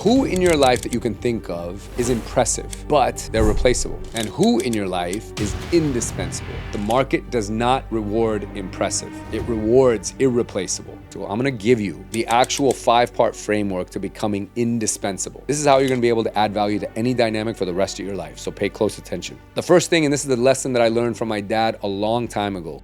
Who in your life that you can think of is impressive, but they're replaceable? And who in your life is indispensable? The market does not reward impressive. It rewards irreplaceable. So I'm gonna give you the actual 5-part framework to becoming indispensable. This is how you're gonna be able to add value to any dynamic for the rest of your life. So pay close attention. The first thing, and this is the lesson that I learned from my dad a long time ago.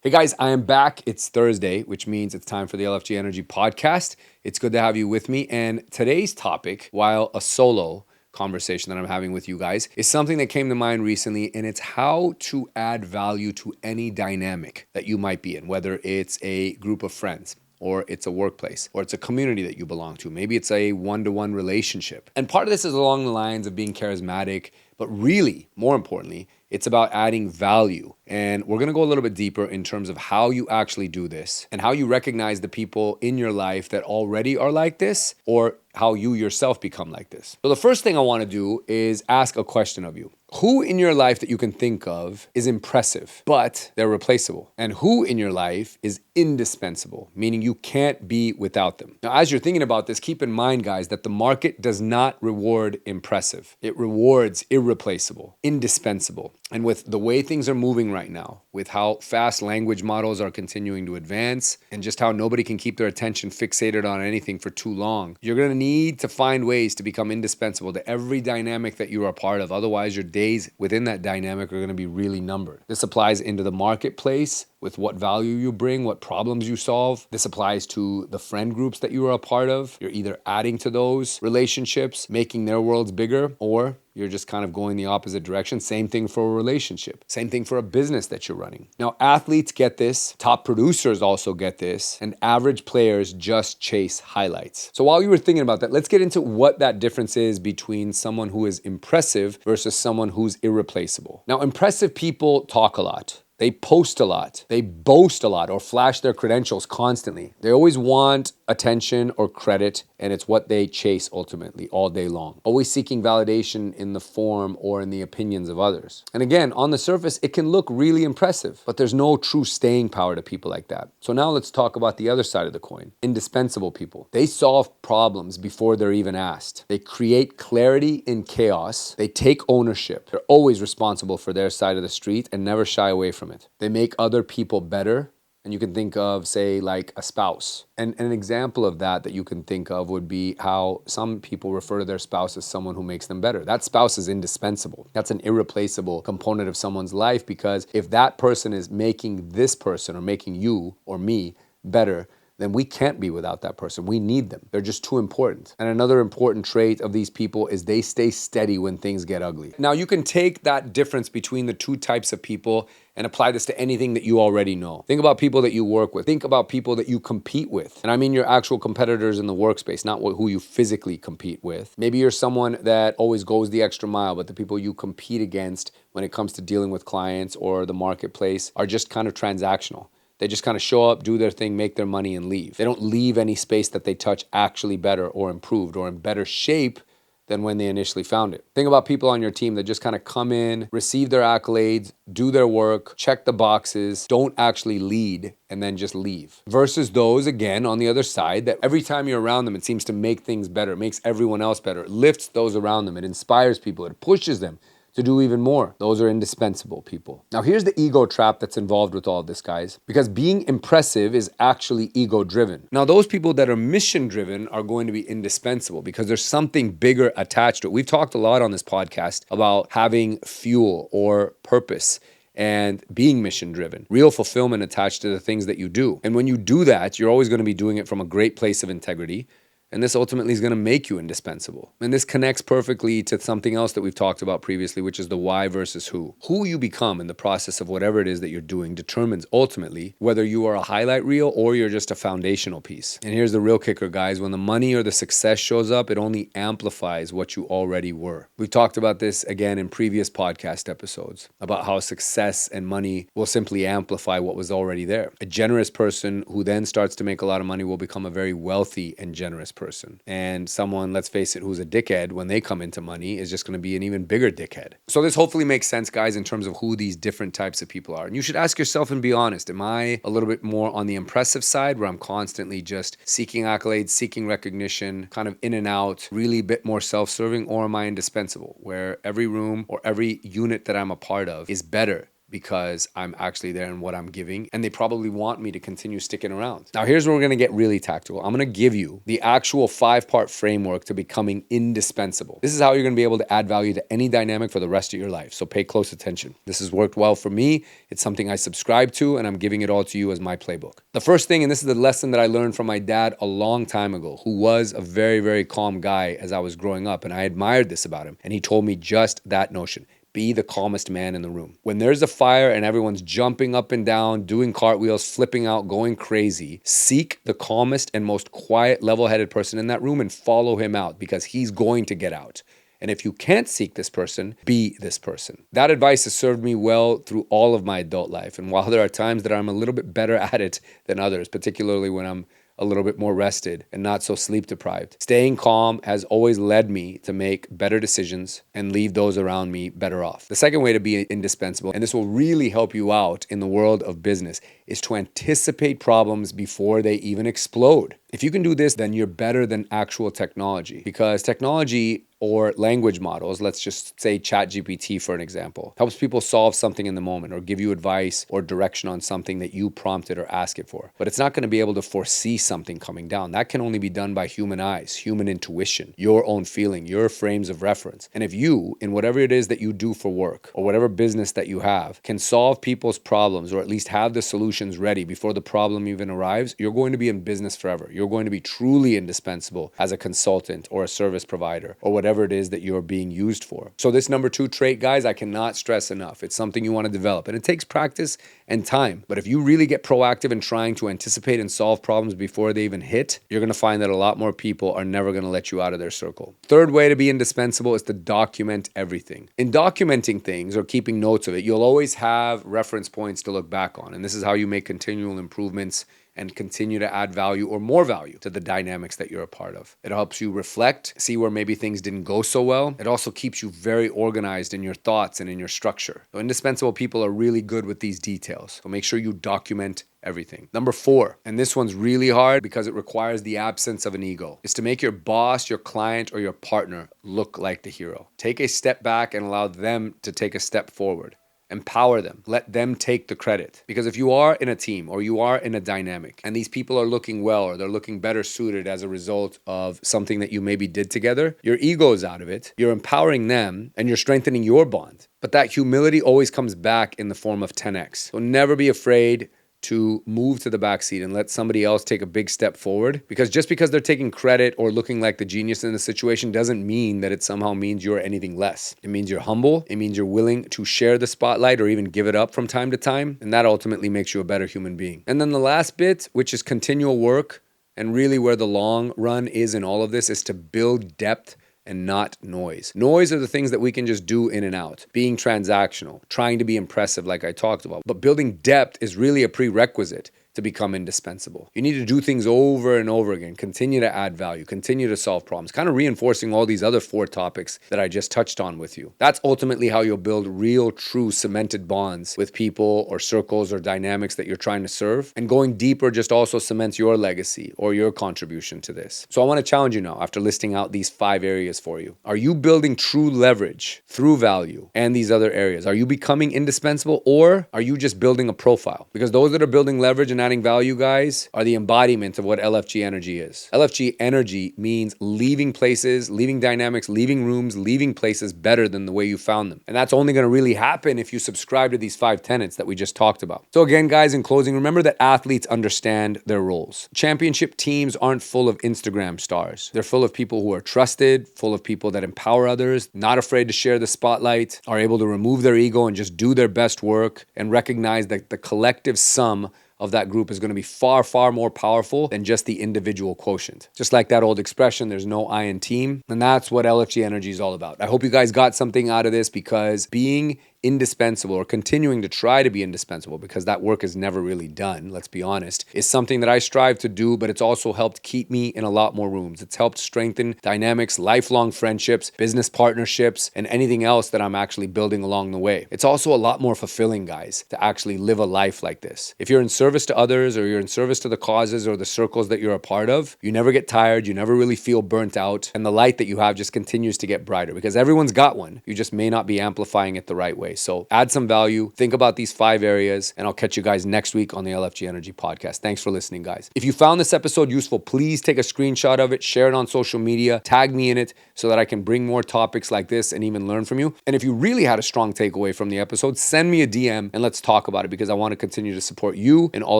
Hey guys, I am back. It's Thursday, which means it's time for the LFG Energy Podcast. It's good to have you with me. And today's topic, while a solo conversation that I'm having with you guys, is something that came to mind recently, and it's how to add value to any dynamic that you might be in, whether it's a group of friends, or it's a workplace, or it's a community that you belong to. Maybe it's a one-to-one relationship. And part of this is along the lines of being charismatic, but really, more importantly, it's about adding value. And we're gonna go a little bit deeper in terms of how you actually do this and how you recognize the people in your life that already are like this, or how you yourself become like this. So the first thing I wanna do is ask a question of you. Who in your life that you can think of is impressive, but they're replaceable? And who in your life is indispensable, meaning you can't be without them? Now, as you're thinking about this, keep in mind, guys, that the market does not reward impressive. It rewards irreplaceable, indispensable. And with the way things are moving right now, with how fast language models are continuing to advance, and just how nobody can keep their attention fixated on anything for too long, you're gonna need to find ways to become indispensable to every dynamic that you are a part of. Otherwise, your days within that dynamic are gonna be really numbered. This applies into the marketplace, with what value you bring, what problems you solve. This applies to the friend groups that you are a part of. You're either adding to those relationships, making their worlds bigger, or you're just kind of going the opposite direction. Same thing for a relationship. Same thing for a business that you're running. Now, athletes get this, top producers also get this, and average players just chase highlights. So while you were thinking about that, let's get into what that difference is between someone who is impressive versus someone who's irreplaceable. Now, impressive people talk a lot. They post a lot, they boast a lot, or flash their credentials constantly. They always want attention or credit, and it's what they chase ultimately all day long. Always seeking validation in the form or in the opinions of others. And again, on the surface, it can look really impressive, but there's no true staying power to people like that. So now let's talk about the other side of the coin. Indispensable people. They solve problems before they're even asked. They create clarity in chaos. They take ownership. They're always responsible for their side of the street and never shy away from it. They make other people better. And you can think of, say, like a spouse. And an example of that you can think of would be how some people refer to their spouse as someone who makes them better. That spouse is indispensable. That's an irreplaceable component of someone's life, because if that person is making this person or making you or me better, then we can't be without that person. We need them. They're just too important. And another important trait of these people is they stay steady when things get ugly. Now, you can take that difference between the two types of people and apply this to anything that you already know. Think about people that you work with. Think about people that you compete with. And I mean your actual competitors in the workspace, not who you physically compete with. Maybe you're someone that always goes the extra mile, but the people you compete against when it comes to dealing with clients or the marketplace are just kind of transactional. They just kind of show up, do their thing, make their money, and leave. They don't leave any space that they touch actually better or improved or in better shape than when they initially found it. Think about people on your team that just kind of come in, receive their accolades, do their work, check the boxes, don't actually lead, and then just leave. Versus those, again, on the other side, that every time you're around them, it seems to make things better, it makes everyone else better, it lifts those around them, it inspires people, it pushes them to do even more. Those are indispensable people. Now, here's the ego trap that's involved with all of this, guys, because being impressive is actually ego-driven. Now, those people that are mission-driven are going to be indispensable because there's something bigger attached to it. We've talked a lot on this podcast about having fuel or purpose and being mission-driven, real fulfillment attached to the things that you do. And when you do that, you're always going to be doing it from a great place of integrity. And this ultimately is going to make you indispensable. And this connects perfectly to something else that we've talked about previously, which is the why versus who. Who you become in the process of whatever it is that you're doing determines ultimately whether you are a highlight reel or you're just a foundational piece. And here's the real kicker, guys. When the money or the success shows up, it only amplifies what you already were. We've talked about this again in previous podcast episodes about how success and money will simply amplify what was already there. A generous person who then starts to make a lot of money will become a very wealthy and generous person. person. And someone, let's face it, who's a dickhead when they come into money is just going to be an even bigger dickhead. So this hopefully makes sense, guys, in terms of who these different types of people are. And you should ask yourself and be honest. Am I a little bit more on the impressive side where I'm constantly just seeking accolades, seeking recognition, kind of in and out, really a bit more self-serving? Or am I indispensable, where every room or every unit that I'm a part of is better because I'm actually there in what I'm giving, and they probably want me to continue sticking around? Now, here's where we're gonna get really tactical. I'm gonna give you the actual 5-part framework to becoming indispensable. This is how you're gonna be able to add value to any dynamic for the rest of your life, so pay close attention. This has worked well for me. It's something I subscribe to, and I'm giving it all to you as my playbook. The first thing, and this is the lesson that I learned from my dad a long time ago, who was a very, very calm guy as I was growing up, and I admired this about him, and he told me just that notion. Be the calmest man in the room. When there's a fire and everyone's jumping up and down, doing cartwheels, flipping out, going crazy, seek the calmest and most quiet, level-headed person in that room and follow him out, because he's going to get out. And if you can't seek this person, be this person. That advice has served me well through all of my adult life. And while there are times that I'm a little bit better at it than others, particularly when I'm a little bit more rested and not so sleep deprived, staying calm has always led me to make better decisions and leave those around me better off. The second way to be indispensable, and this will really help you out in the world of business, is to anticipate problems before they even explode. If you can do this, then you're better than actual technology, because technology or language models, let's just say ChatGPT for an example, helps people solve something in the moment or give you advice or direction on something that you prompted or asked it for. But it's not going to be able to foresee something coming down. That can only be done by human eyes, human intuition, your own feeling, your frames of reference. And if you, in whatever it is that you do for work or whatever business that you have, can solve people's problems or at least have the solutions ready before the problem even arrives, you're going to be in business forever. You're going to be truly indispensable as a consultant or a service provider or whatever it is that you're being used for. So this number 2 trait, guys, I cannot stress enough. It's something you want to develop, and it takes practice and time. But if you really get proactive in trying to anticipate and solve problems before they even hit, you're going to find that a lot more people are never going to let you out of their circle. Third way to be indispensable is to document everything. In documenting things or keeping notes of it, you'll always have reference points to look back on. And this is how you make continual improvements and continue to add value or more value to the dynamics that you're a part of. It helps you reflect, see where maybe things didn't go so well. It also keeps you very organized in your thoughts and in your structure. So indispensable people are really good with these details. So make sure you document everything. Number 4, and this one's really hard because it requires the absence of an ego, is to make your boss, your client, or your partner look like the hero. Take a step back and allow them to take a step forward. Empower them. Let them take the credit. Because if you are in a team or you are in a dynamic and these people are looking well or they're looking better suited as a result of something that you maybe did together, your ego is out of it. You're empowering them and you're strengthening your bond. But that humility always comes back in the form of 10x. So never be afraid to move to the backseat and let somebody else take a big step forward. Because just because they're taking credit or looking like the genius in the situation doesn't mean that it somehow means you're anything less. It means you're humble. It means you're willing to share the spotlight or even give it up from time to time. And that ultimately makes you a better human being. And then the last bit, which is continual work, and really where the long run is in all of this, is to build depth and not noise. Noise are the things that we can just do in and out. Being transactional, trying to be impressive like I talked about. But building depth is really a prerequisite to become indispensable. You need to do things over and over again, continue to add value, continue to solve problems, kind of reinforcing all these other 4 topics that I just touched on with you. That's ultimately how you'll build real, true, cemented bonds with people or circles or dynamics that you're trying to serve. And going deeper just also cements your legacy or your contribution to this. So I want to challenge you now after listing out these 5 areas for you. Are you building true leverage through value and these other areas? Are you becoming indispensable, or are you just building a profile? Because those that are building leverage and adding value, guys, are the embodiment of what LFG energy is. LFG energy means leaving places, leaving dynamics, leaving rooms, leaving places better than the way you found them. And that's only going to really happen if you subscribe to these 5 tenets that we just talked about. So again, guys, in closing, remember that athletes understand their roles. Championship teams aren't full of Instagram stars. They're full of people who are trusted, full of people that empower others, not afraid to share the spotlight, are able to remove their ego and just do their best work and recognize that the collective sum of that group is going to be far, far more powerful than just the individual quotient. Just like that old expression, there's no I in team. And that's what LFG energy is all about. I hope you guys got something out of this, because being indispensable or continuing to try to be indispensable, because that work is never really done, let's be honest, is something that I strive to do, but it's also helped keep me in a lot more rooms. It's helped strengthen dynamics, lifelong friendships, business partnerships, and anything else that I'm actually building along the way. It's also a lot more fulfilling, guys, to actually live a life like this. If you're in service to others, or you're in service to the causes or the circles that you're a part of, you never get tired, you never really feel burnt out, and the light that you have just continues to get brighter, because everyone's got one. You just may not be amplifying it the right way. So add some value, think about these 5 areas, and I'll catch you guys next week on the LFG Energy Podcast. Thanks for listening, guys. If you found this episode useful, please take a screenshot of it, share it on social media, tag me in it so that I can bring more topics like this and even learn from you. And if you really had a strong takeaway from the episode, send me a DM and let's talk about it, because I want to continue to support you in all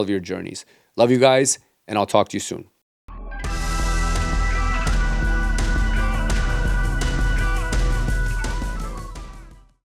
of your journeys. Love you guys, and I'll talk to you soon.